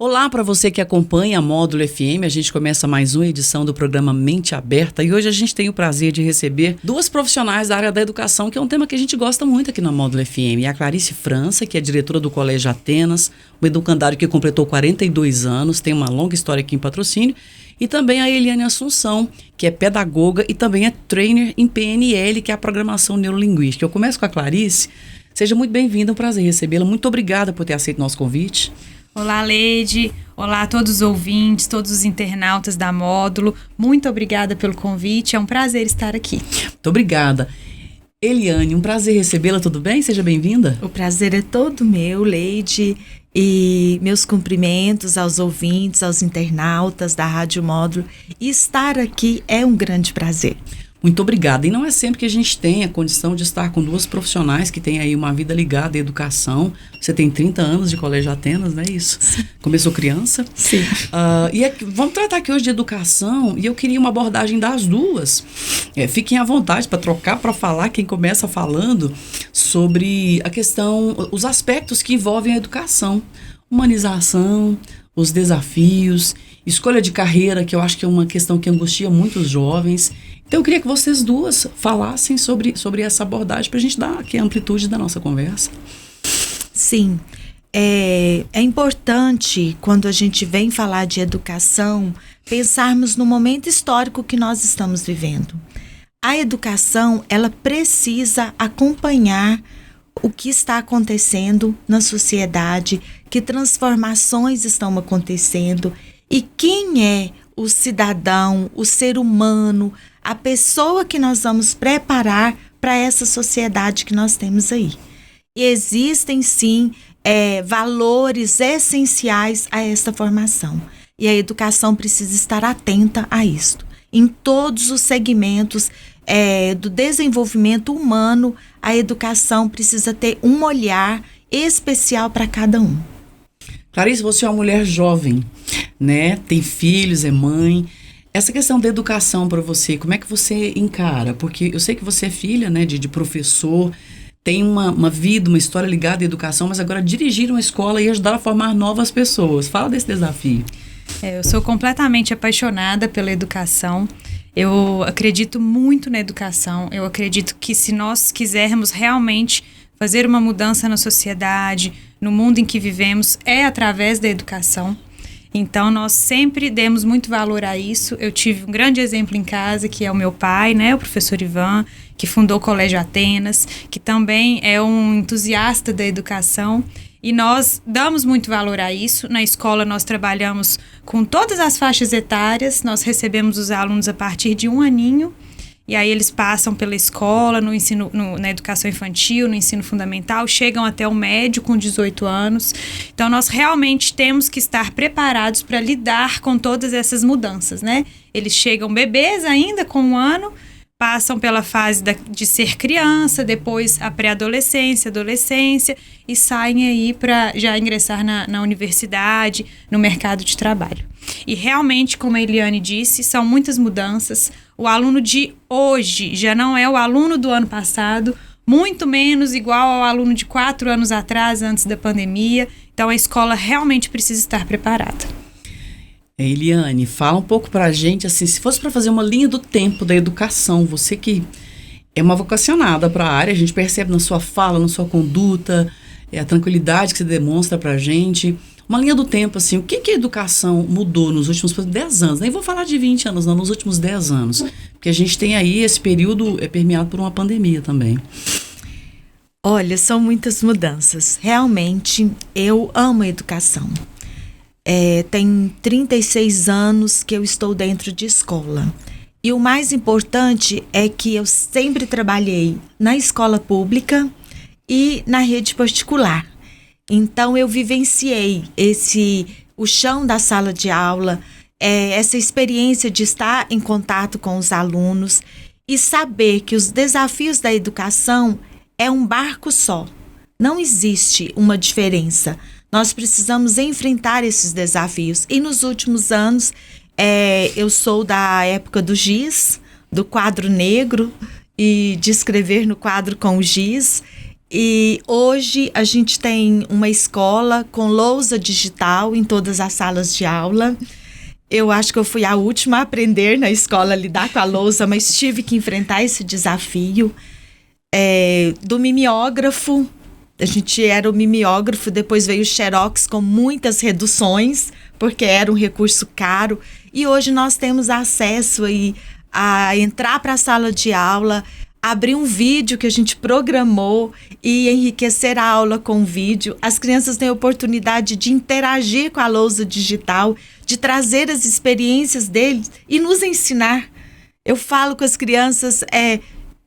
Olá para você que acompanha a Módulo FM, a gente começa mais uma edição do programa Mente Aberta e hoje a gente tem o prazer de receber duas profissionais da área da educação, que é um tema que a gente gosta muito aqui na Módulo FM. A Clarice França, que é diretora do Colégio Atenas, um educandário que completou 42 anos, tem uma longa história aqui em Patrocínio, e também a Eliane Assunção, que é pedagoga e também é trainer em PNL, que é a Programação Neurolinguística. Eu começo com a Clarice. Seja muito bem-vinda, é um prazer recebê-la. Muito obrigada por ter aceito o nosso convite. Olá, Leide. Olá a todos os ouvintes, todos os internautas da Módulo. Muito obrigada pelo convite. É um prazer estar aqui. Muito obrigada. Eliane, um prazer recebê-la, tudo bem? Seja bem-vinda. O prazer é todo meu, Leide. E meus cumprimentos aos ouvintes, aos internautas da Rádio Módulo. E estar aqui é um grande prazer. Muito obrigada. E não é sempre que a gente tem a condição de estar com duas profissionais que têm aí uma vida ligada à educação. Você tem 30 anos de Colégio Atenas, não é isso? Sim. Começou criança. Sim. Vamos tratar aqui hoje de educação e eu queria uma abordagem das duas. Fiquem à vontade para trocar, para falar, quem começa falando sobre a questão, os aspectos que envolvem a educação. Humanização, os desafios, escolha de carreira, que eu acho que é uma questão que angustia muitos jovens. Então, eu queria que vocês duas falassem sobre essa abordagem para a gente dar aqui a amplitude da nossa conversa. Sim, é importante, quando a gente vem falar de educação, pensarmos no momento histórico que nós estamos vivendo. A educação, ela precisa acompanhar o que está acontecendo na sociedade, que transformações estão acontecendo e quem é o cidadão, o ser humano, a pessoa que nós vamos preparar para essa sociedade que nós temos aí. E existem, sim, valores essenciais a essa formação. E a educação precisa estar atenta a isto. Em todos os segmentos do desenvolvimento humano, a educação precisa ter um olhar especial para cada um. Clarice, você é uma mulher jovem, né? Tem filhos, é mãe. Essa questão da educação para você, como é que você encara? Porque eu sei que você é filha, né, de professor, tem uma vida, uma história ligada à educação, mas agora dirigir uma escola e ajudar a formar novas pessoas. Fala desse desafio. Eu sou completamente apaixonada pela educação. Eu acredito muito na educação. Eu acredito que se nós quisermos realmente fazer uma mudança na sociedade, no mundo em que vivemos, é através da educação. Então, nós sempre demos muito valor a isso. Eu tive um grande exemplo em casa, que é o meu pai, né, o professor Ivan, que fundou o Colégio Atenas, que também é um entusiasta da educação. E nós damos muito valor a isso. Na escola, nós trabalhamos com todas as faixas etárias. Nós recebemos os alunos a partir de 1 aninho. E aí eles passam pela escola, no ensino, na educação infantil, no ensino fundamental, chegam até o médio com 18 anos. Então, nós realmente temos que estar preparados para lidar com todas essas mudanças, né? Eles chegam bebês ainda com 1 ano, passam pela fase de ser criança, depois a pré-adolescência, adolescência, e saem aí para já ingressar na universidade, no mercado de trabalho. E realmente, como a Eliane disse, são muitas mudanças. O aluno de hoje já não é o aluno do ano passado, muito menos igual ao aluno de 4 anos atrás, antes da pandemia. Então, a escola realmente precisa estar preparada. Eliane, fala um pouco pra gente, assim, se fosse para fazer uma linha do tempo da educação, você que é uma vocacionada para a área, a gente percebe na sua fala, na sua conduta, a tranquilidade que você demonstra pra gente. Uma linha do tempo, assim, o que a educação mudou nos últimos 10 anos? Nem vou falar de 20 anos, não, nos últimos 10 anos. Porque a gente tem aí esse período permeado por uma pandemia também. Olha, são muitas mudanças. Realmente, eu amo a educação. Tem 36 anos que eu estou dentro de escola. E o mais importante é que eu sempre trabalhei na escola pública e na rede particular. Então, eu vivenciei o chão da sala de aula, essa experiência de estar em contato com os alunos e saber que os desafios da educação é um barco só. Não existe uma diferença. Nós precisamos enfrentar esses desafios. E nos últimos anos, eu sou da época do giz, do quadro negro, e de escrever no quadro com o giz. E hoje a gente tem uma escola com lousa digital em todas as salas de aula. Eu acho que eu fui a última a aprender na escola a lidar com a lousa, mas tive que enfrentar esse desafio. Do mimeógrafo, a gente era o mimeógrafo, depois veio o Xerox com muitas reduções, porque era um recurso caro. E hoje nós temos acesso aí a entrar para a sala de aula, abrir um vídeo que a gente programou e enriquecer a aula com o vídeo. As crianças têm a oportunidade de interagir com a lousa digital, de trazer as experiências deles e nos ensinar. Eu falo com as crianças,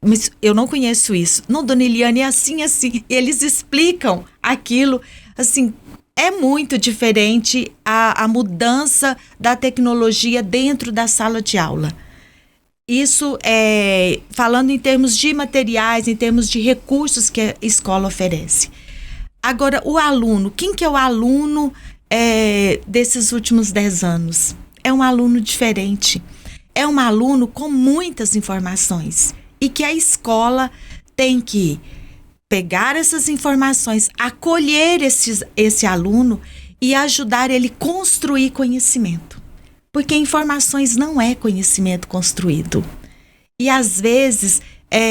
mas eu não conheço isso. Não, dona Eliane, é assim, assim. E eles explicam aquilo, assim, é muito diferente a mudança da tecnologia dentro da sala de aula. Isso falando em termos de materiais, em termos de recursos que a escola oferece. Agora, o aluno, quem que é o aluno desses últimos 10 anos? É um aluno diferente. É um aluno com muitas informações. E que a escola tem que pegar essas informações, acolher esse aluno e ajudar ele a construir conhecimento. Porque informações não é conhecimento construído. E, às vezes,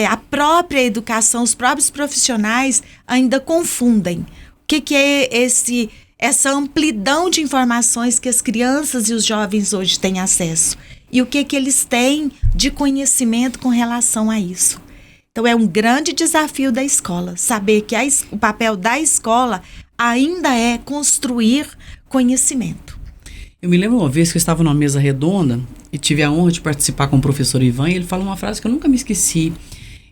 a própria educação, os próprios profissionais ainda confundem. O que é essa amplidão de informações que as crianças e os jovens hoje têm acesso? E o que eles têm de conhecimento com relação a isso? Então, é um grande desafio da escola, saber que o papel da escola ainda é construir conhecimento. Eu me lembro uma vez que eu estava numa mesa redonda e tive a honra de participar com o professor Ivan, e ele falou uma frase que eu nunca me esqueci.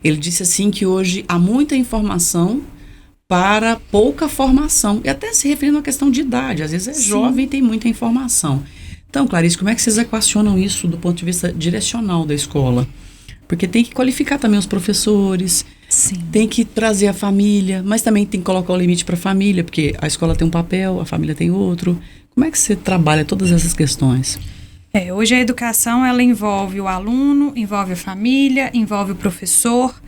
Ele disse assim que hoje há muita informação para pouca formação. E até se referindo à questão de idade. Às vezes jovem e tem muita informação. Então, Clarice, como é que vocês equacionam isso do ponto de vista direcional da escola? Porque tem que qualificar também os professores, tem que trazer a família, mas também tem que colocar o limite para a família, porque a escola tem um papel, a família tem outro. Como é que você trabalha todas essas questões? Hoje a educação, ela envolve o aluno, envolve a família, envolve o professor.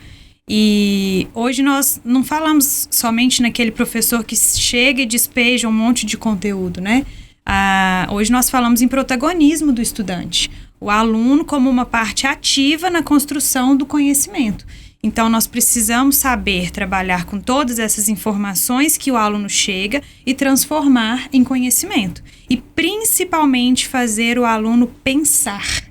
E hoje nós não falamos somente naquele professor que chega e despeja um monte de conteúdo, né? Hoje nós falamos em protagonismo do estudante. O aluno como uma parte ativa na construção do conhecimento. Então, nós precisamos saber trabalhar com todas essas informações que o aluno chega e transformar em conhecimento. E, principalmente, fazer o aluno pensar.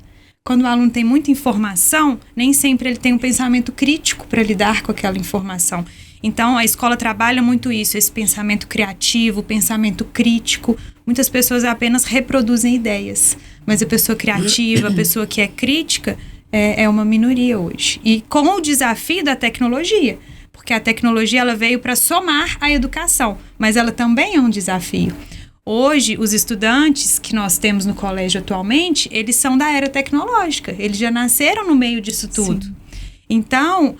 Quando o aluno tem muita informação, nem sempre ele tem um pensamento crítico para lidar com aquela informação. Então, a escola trabalha muito isso, esse pensamento criativo, pensamento crítico. Muitas pessoas apenas reproduzem ideias, mas a pessoa criativa, a pessoa que é crítica, é uma minoria hoje. E com o desafio da tecnologia, porque a tecnologia ela veio para somar a educação, mas ela também é um desafio. Hoje, os estudantes que nós temos no colégio atualmente, eles são da era tecnológica, eles já nasceram no meio disso tudo. Sim. Então,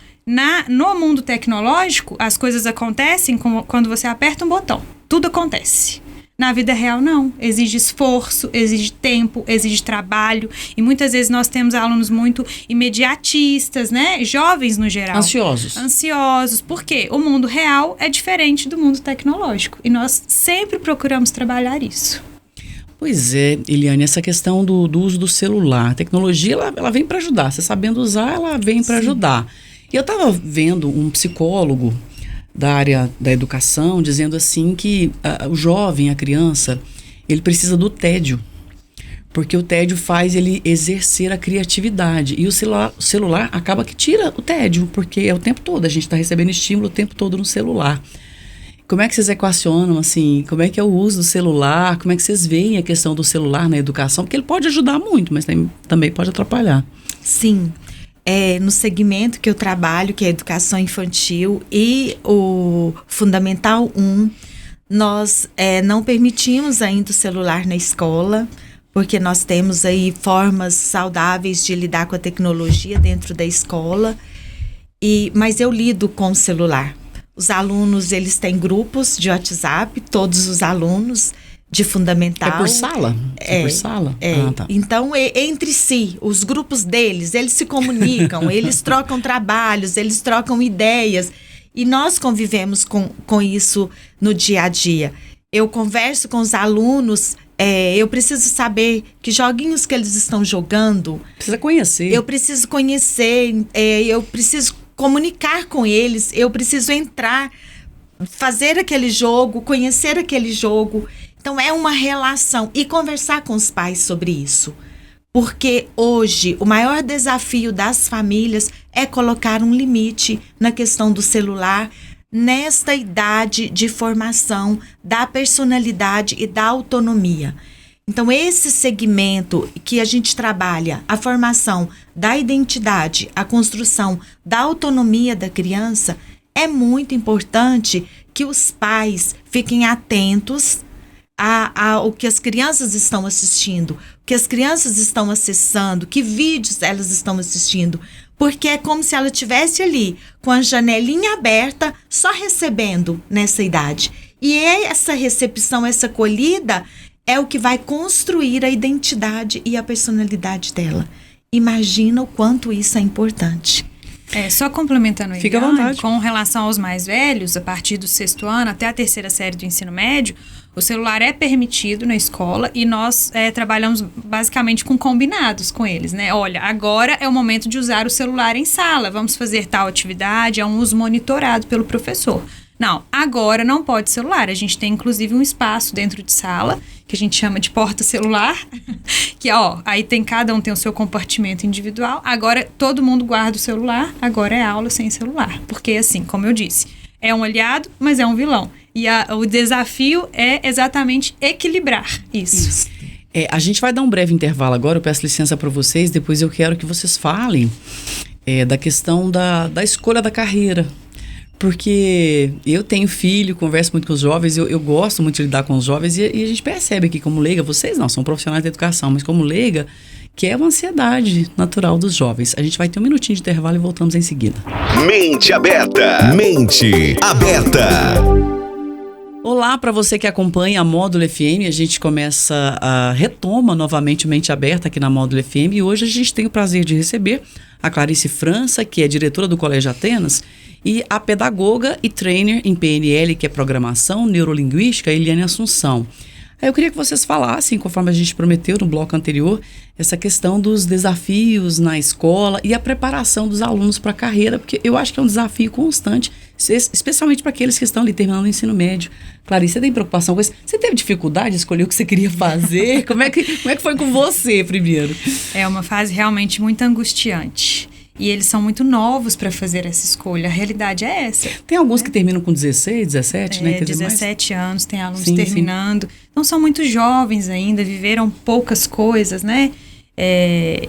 no mundo tecnológico, as coisas acontecem quando você aperta um botão. Tudo acontece. Na vida real, não. Exige esforço, exige tempo, exige trabalho. E muitas vezes nós temos alunos muito imediatistas, né? Jovens, no geral. Ansiosos. Por quê? O mundo real é diferente do mundo tecnológico. E nós sempre procuramos trabalhar isso. Pois é, Eliane, essa questão do uso do celular. A tecnologia, ela vem para ajudar. Você sabendo usar, ela vem para ajudar. E eu estava vendo um psicólogo da área da educação dizendo assim que o jovem, a criança, ele precisa do tédio, porque o tédio faz ele exercer a criatividade, e o celular acaba que tira o tédio, porque é o tempo todo, a gente está recebendo estímulo o tempo todo no celular. Como é que vocês equacionam, assim, como é que é o uso do celular, como é que vocês veem a questão do celular na educação, porque ele pode ajudar muito, mas também pode atrapalhar. Sim. No segmento que eu trabalho, que é a educação infantil e o Fundamental 1, nós não permitimos ainda o celular na escola, porque nós temos aí formas saudáveis de lidar com a tecnologia dentro da escola, mas eu lido com o celular. Os alunos, eles têm grupos de WhatsApp, todos os alunos de fundamental. É por sala? É por sala? Tá. Então, entre si, os grupos deles, eles se comunicam, eles trocam trabalhos, eles trocam ideias. E nós convivemos com isso no dia a dia. Eu converso com os alunos, eu preciso saber que joguinhos que eles estão jogando. Precisa conhecer. Eu preciso conhecer, eu preciso comunicar com eles, eu preciso entrar, fazer aquele jogo, conhecer aquele jogo. Então, é uma relação. E conversar com os pais sobre isso. Porque hoje, o maior desafio das famílias é colocar um limite na questão do celular, nesta idade de formação da personalidade e da autonomia. Então, esse segmento que a gente trabalha, a formação da identidade, a construção da autonomia da criança, é muito importante que os pais fiquem atentos ao que as crianças estão assistindo, o que as crianças estão acessando, que vídeos elas estão assistindo, porque é como se ela estivesse ali com a janelinha aberta, só recebendo nessa idade. E essa recepção, essa acolhida, é o que vai construir a identidade e a personalidade dela. Imagina o quanto isso é importante. Só complementando aí, Fica à vontade. Com relação aos mais velhos, a partir do 6º ano até a 3ª série do ensino médio, o celular é permitido na escola e nós trabalhamos basicamente com combinados com eles, né? Olha, agora é o momento de usar o celular em sala, vamos fazer tal atividade, é um uso monitorado pelo professor. Não, agora não pode celular. A gente tem, inclusive, um espaço dentro de sala, que a gente chama de porta celular, que, aí cada um tem o seu compartimento individual. Agora, todo mundo guarda o celular, agora é aula sem celular. Porque, assim, como eu disse, é um aliado, mas é um vilão. E o desafio é exatamente equilibrar isso. A gente vai dar um breve intervalo agora, eu peço licença para vocês, depois eu quero que vocês falem da questão da escolha da carreira. Porque eu tenho filho, converso muito com os jovens, eu gosto muito de lidar com os jovens e a gente percebe aqui como leiga, vocês não, são profissionais da educação, mas como leiga, que é uma ansiedade natural dos jovens. A gente vai ter um minutinho de intervalo e voltamos em seguida. Mente aberta. Mente aberta. Olá para você que acompanha a Módulo FM, a gente retoma novamente o Mente Aberta aqui na Módulo FM e hoje a gente tem o prazer de receber a Clarice França, que é diretora do Colégio Atenas, e a pedagoga e trainer em PNL, que é Programação Neurolinguística, Eliane Assunção. Aí eu queria que vocês falassem, conforme a gente prometeu no bloco anterior, essa questão dos desafios na escola e a preparação dos alunos para a carreira, porque eu acho que é um desafio constante, especialmente para aqueles que estão ali terminando o ensino médio. Clarice, você tem preocupação com isso? Você teve dificuldade de escolher o que você queria fazer? Como é que foi com você primeiro? É uma fase realmente muito angustiante. E eles são muito novos para fazer essa escolha. A realidade é essa. Tem alguns que terminam com 16, 17, né? 17 anos, tem alunos terminando. Não são muito jovens ainda, viveram poucas coisas, né?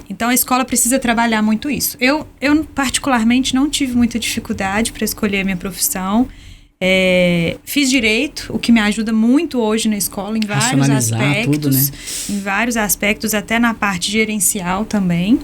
Então, a escola precisa trabalhar muito isso. Eu particularmente, não tive muita dificuldade para escolher a minha profissão. Fiz direito, o que me ajuda muito hoje na escola, em vários aspectos. Tudo, né? Em vários aspectos, até na parte gerencial também.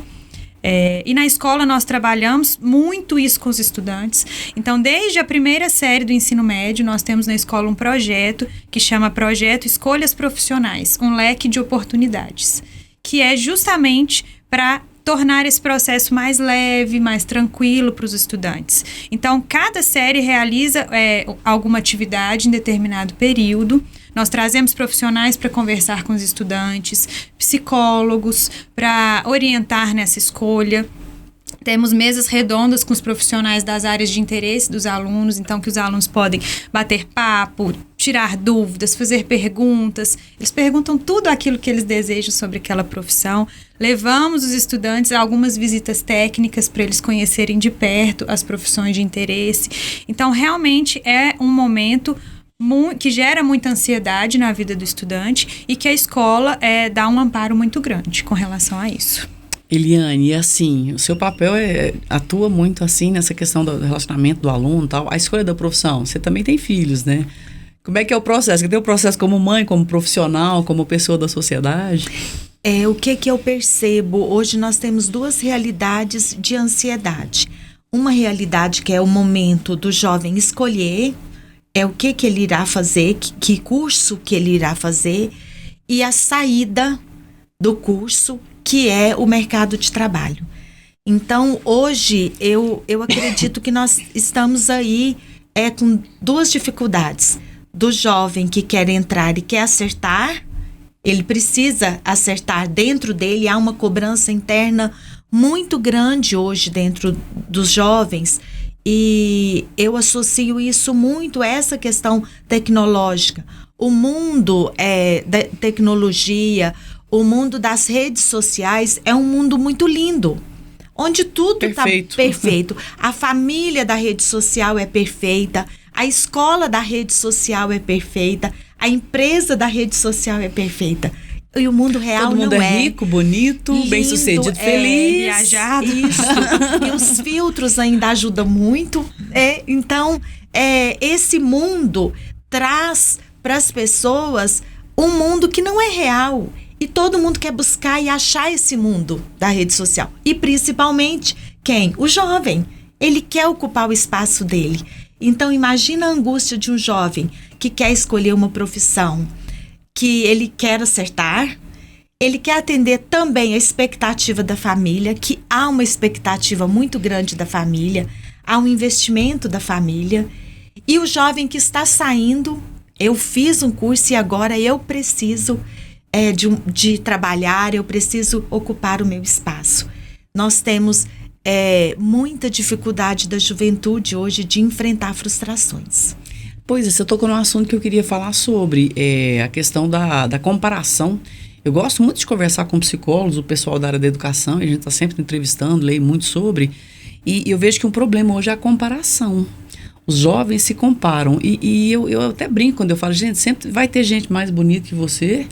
E na escola nós trabalhamos muito isso com os estudantes. Então, desde a 1ª série do ensino médio, nós temos na escola um projeto que chama Projeto Escolhas Profissionais, um leque de oportunidades, que é justamente para tornar esse processo mais leve, mais tranquilo para os estudantes. Então, cada série realiza alguma atividade em determinado período. Nós trazemos profissionais para conversar com os estudantes, psicólogos para orientar nessa escolha. Temos mesas redondas com os profissionais das áreas de interesse dos alunos, então que os alunos podem bater papo, tirar dúvidas, fazer perguntas. Eles perguntam tudo aquilo que eles desejam sobre aquela profissão. Levamos os estudantes a algumas visitas técnicas para eles conhecerem de perto as profissões de interesse. Então, realmente é um momento que gera muita ansiedade na vida do estudante e que a escola dá um amparo muito grande com relação a isso. Eliane, assim, o seu papel atua muito assim nessa questão do relacionamento do aluno e tal. A escolha da profissão, você também tem filhos, né? Como é que é o processo? Você tem o processo como mãe, como profissional, como pessoa da sociedade? O que eu percebo? Hoje nós temos 2 realidades de ansiedade. Uma realidade que é o momento do jovem escolher o que ele irá fazer, que curso que ele irá fazer, e a saída do curso, que é o mercado de trabalho. Então, hoje, eu acredito que nós estamos aí é com duas dificuldades. Do jovem que quer entrar e quer acertar, ele precisa acertar dentro dele, há uma cobrança interna muito grande hoje dentro dos jovens, e eu associo isso muito a essa questão tecnológica. O mundo da tecnologia, o mundo das redes sociais é um mundo muito lindo, onde tudo está perfeito. A família da rede social é perfeita, a escola da rede social é perfeita, a empresa da rede social é perfeita. E o mundo real todo mundo não é rico, bonito, lindo, bem-sucedido, feliz. Viajado. Isso. E os filtros ainda ajudam muito. Então, esse mundo traz para as pessoas um mundo que não é real. E todo mundo quer buscar e achar esse mundo da rede social. E principalmente, quem? O jovem. Ele quer ocupar o espaço dele. Então, imagina a angústia de um jovem que quer escolher uma profissão, que ele quer acertar, ele quer atender também a expectativa da família, que há uma expectativa muito grande da família, há um investimento da família, e o jovem que está saindo, eu fiz um curso e agora eu preciso de trabalhar, eu preciso ocupar o meu espaço. Nós temos muita dificuldade da juventude hoje de enfrentar frustrações. Pois é, você tocou num assunto que eu queria falar sobre, a questão da comparação. Eu gosto muito de conversar com psicólogos, o pessoal da área da educação, e a gente está sempre entrevistando, leio muito sobre, e eu vejo que um problema hoje é a comparação. Os jovens se comparam, e eu até brinco quando eu falo, gente, sempre vai ter gente mais bonita que você,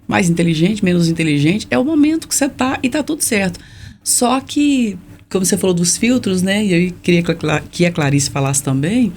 mais inteligente, menos inteligente, é o momento que você tá e tá tudo certo. Só que, como você falou dos filtros, né, e eu queria que a Clarice falasse também,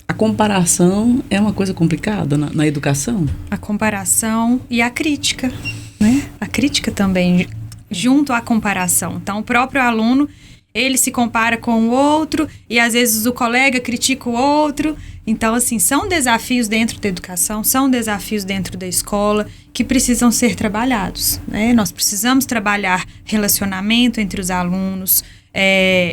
a comparação é uma coisa complicada na educação? A comparação e a crítica, né? A crítica também, junto à comparação. Então, o próprio aluno, ele se compara com o outro e, às vezes, o colega critica o outro. Então, assim, são desafios dentro da educação, são desafios dentro da escola que precisam ser trabalhados, né? Nós precisamos trabalhar relacionamento entre os alunos,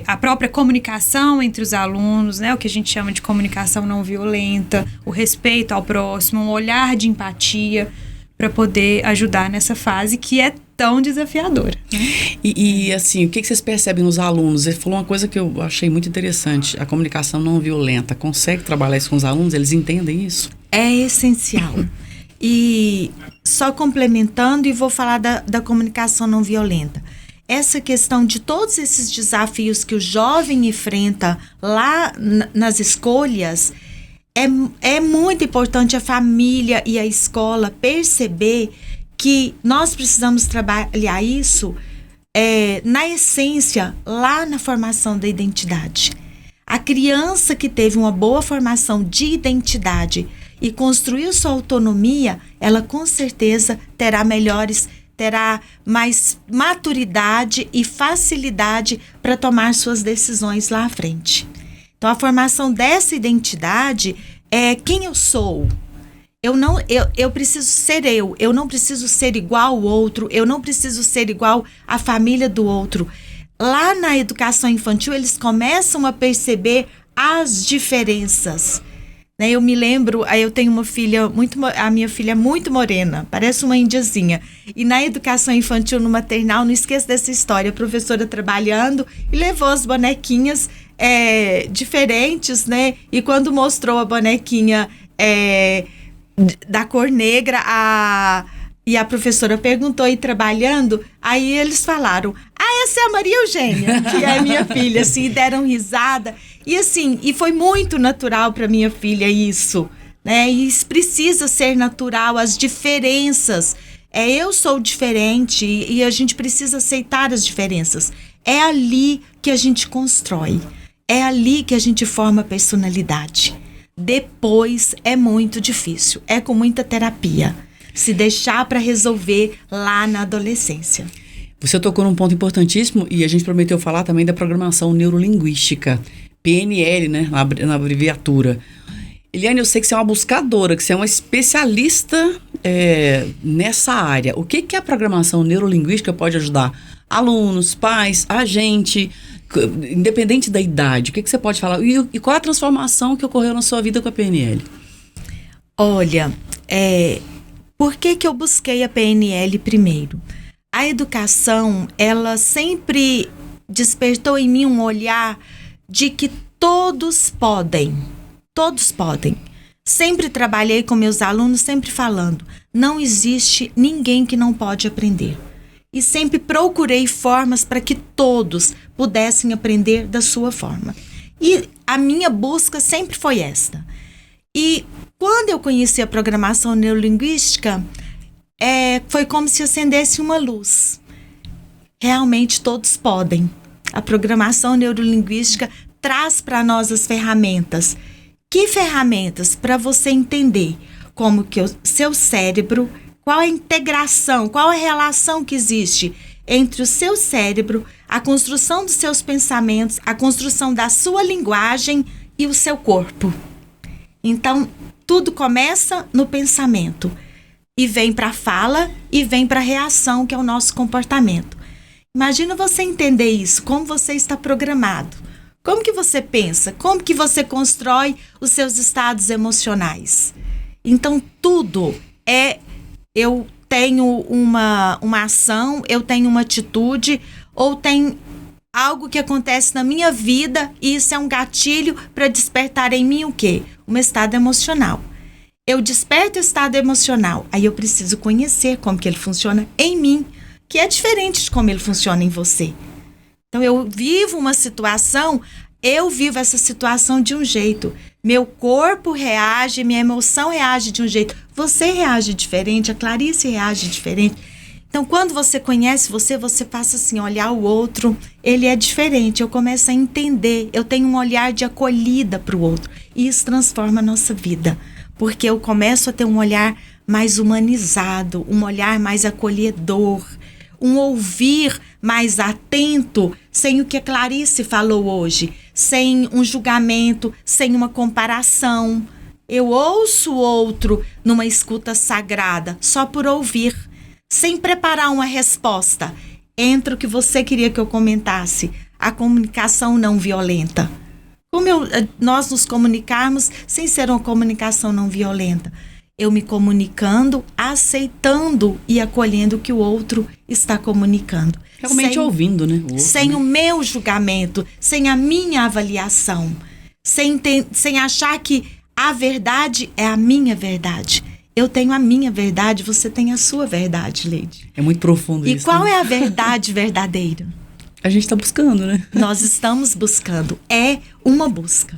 a própria comunicação entre os alunos, né, o que a gente chama de comunicação não violenta, o respeito ao próximo, um olhar de empatia para poder ajudar nessa fase que é tão desafiadora. Né? E assim, o que vocês percebem nos alunos? Ele falou uma coisa que eu achei muito interessante, a comunicação não violenta. Consegue trabalhar isso com os alunos? Eles entendem isso? É essencial. E só complementando, e vou falar da comunicação não violenta. Essa questão de todos esses desafios que o jovem enfrenta lá nas escolhas, é muito importante a família e a escola perceber que nós precisamos trabalhar isso na essência, lá na formação da identidade. A criança que teve uma boa formação de identidade e construiu sua autonomia, ela com certeza terá mais maturidade e facilidade para tomar suas decisões lá à frente. Então, a formação dessa identidade é quem eu sou. Eu preciso ser eu não preciso ser igual ao outro, eu não preciso ser igual à família do outro. Lá na educação infantil, eles começam a perceber as diferenças. Eu me lembro, eu tenho uma filha, a minha filha é muito morena, parece uma indiazinha. E na educação infantil, no maternal, não esqueço dessa história, a professora trabalhando e levou as bonequinhas diferentes, né? E quando mostrou a bonequinha da cor negra, e a professora perguntou, e trabalhando, aí eles falaram, essa é a Maria Eugênia, que é minha filha, assim, e deram risada. E assim, e foi muito natural para minha filha isso, né? E isso precisa ser natural, as diferenças. Eu sou diferente e a gente precisa aceitar as diferenças. É ali que a gente constrói, é ali que a gente forma personalidade. Depois é muito difícil, é com muita terapia. Se deixar para resolver lá na adolescência. Você tocou num ponto importantíssimo e a gente prometeu falar também da programação neurolinguística, PNL, né, na abreviatura. Eliane, eu sei que você é uma buscadora, que você é uma especialista nessa área. O que a programação neurolinguística pode ajudar alunos, pais, a gente? independente da idade, o que você pode falar? E qual a transformação que ocorreu na sua vida com a PNL? Olha, por que eu busquei a PNL primeiro? A educação, ela sempre despertou em mim um olhar de que todos podem. Todos podem. Sempre trabalhei com meus alunos, sempre falando, não existe ninguém que não pode aprender. E sempre procurei formas para que todos pudessem aprender da sua forma. E a minha busca sempre foi esta. E quando eu conheci a programação neurolinguística, foi como se acendesse uma luz. Realmente todos podem. A programação neurolinguística traz para nós as ferramentas. Que ferramentas? Para você entender como que o seu cérebro, qual a integração, qual a relação que existe entre o seu cérebro, a construção dos seus pensamentos, a construção da sua linguagem e o seu corpo. Então, tudo começa no pensamento e vem para a fala e vem para a reação, que é o nosso comportamento. Imagina você entender isso, como você está programado. Como que você pensa? Como que você constrói os seus estados emocionais? Então, tudo eu tenho uma ação, eu tenho uma atitude, ou tem algo que acontece na minha vida e isso é um gatilho para despertar em mim o quê? Um estado emocional. Eu desperto o estado emocional, aí eu preciso conhecer como que ele funciona em mim, que é diferente de como ele funciona em você. Então, eu vivo uma situação, eu vivo essa situação de um jeito. Meu corpo reage, minha emoção reage de um jeito. Você reage diferente, a Clarice reage diferente. Então, quando você conhece você passa assim, olhar o outro, ele é diferente. Eu começo a entender, eu tenho um olhar de acolhida para o outro. E isso transforma a nossa vida. Porque eu começo a ter um olhar mais humanizado, um olhar mais acolhedor, um ouvir mais atento, sem o que a Clarice falou hoje, sem um julgamento, sem uma comparação. Eu ouço o outro numa escuta sagrada, só por ouvir, sem preparar uma resposta. Entra o que você queria que eu comentasse, a comunicação não violenta. Como nós nos comunicarmos sem ser uma comunicação não violenta? Eu me comunicando, aceitando e acolhendo o que o outro está comunicando. Realmente ouvindo, né? Sem o meu julgamento, sem a minha avaliação, sem achar que a verdade é a minha verdade. Eu tenho a minha verdade, você tem a sua verdade, Leide. É muito profundo isso. E qual é a verdade verdadeira? A gente está buscando, né? Nós estamos buscando. É uma busca.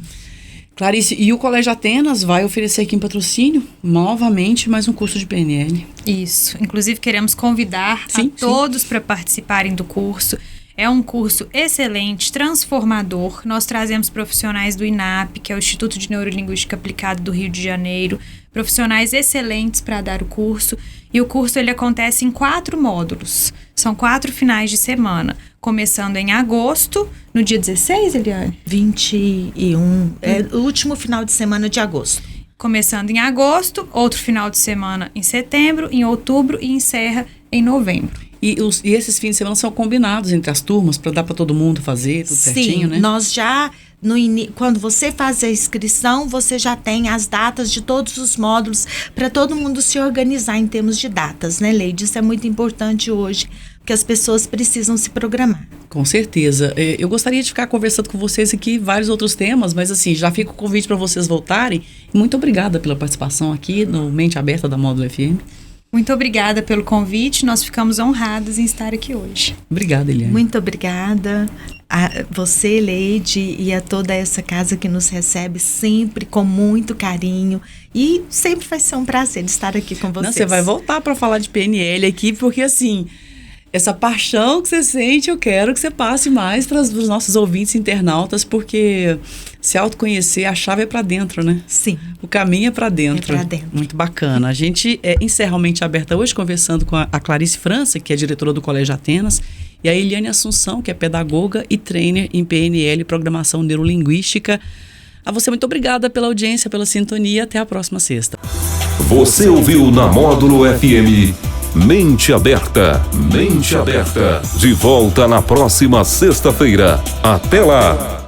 Clarice, e o Colégio Atenas vai oferecer aqui em patrocínio, novamente, mais um curso de PNL. Isso. Inclusive, queremos convidar a todos para participarem do curso. É um curso excelente, transformador. Nós trazemos profissionais do INAP, que é o Instituto de Neurolinguística Aplicada do Rio de Janeiro, profissionais excelentes para dar o curso. E o curso ele acontece em 4 módulos. São 4 finais de semana, começando em agosto, no dia 16, Eliane? 21, o último final de semana de agosto. Começando em agosto, outro final de semana em setembro, em outubro e encerra em novembro. E esses fins de semana são combinados entre as turmas para dar para todo mundo fazer tudo certinho, né? Sim, nós já, quando você faz a inscrição, você já tem as datas de todos os módulos para todo mundo se organizar em termos de datas, né, Leide? Isso é muito importante hoje, porque as pessoas precisam se programar. Com certeza. Eu gostaria de ficar conversando com vocês aqui vários outros temas, mas assim, já fica o convite para vocês voltarem. Muito obrigada pela participação aqui no Mente Aberta da Módulo FM. Muito obrigada pelo convite, nós ficamos honrados em estar aqui hoje. Obrigada, Eliane. Muito obrigada a você, Leide, e a toda essa casa que nos recebe sempre com muito carinho. E sempre vai ser um prazer estar aqui com vocês. Não, você vai voltar para falar de PNL aqui, porque assim, essa paixão que você sente, eu quero que você passe mais para os nossos ouvintes internautas, porque se autoconhecer, a chave é para dentro, né? Sim. O caminho é para dentro. É para dentro. Muito bacana. A gente encerra a Mente Aberta hoje conversando com a Clarice França, que é diretora do Colégio Atenas, e a Eliane Assunção, que é pedagoga e trainer em PNL, Programação Neurolinguística. A você, muito obrigada pela audiência, pela sintonia. Até a próxima sexta. Você ouviu na Módulo FM Mente Aberta. Mente Aberta. De volta na próxima sexta-feira. Até lá!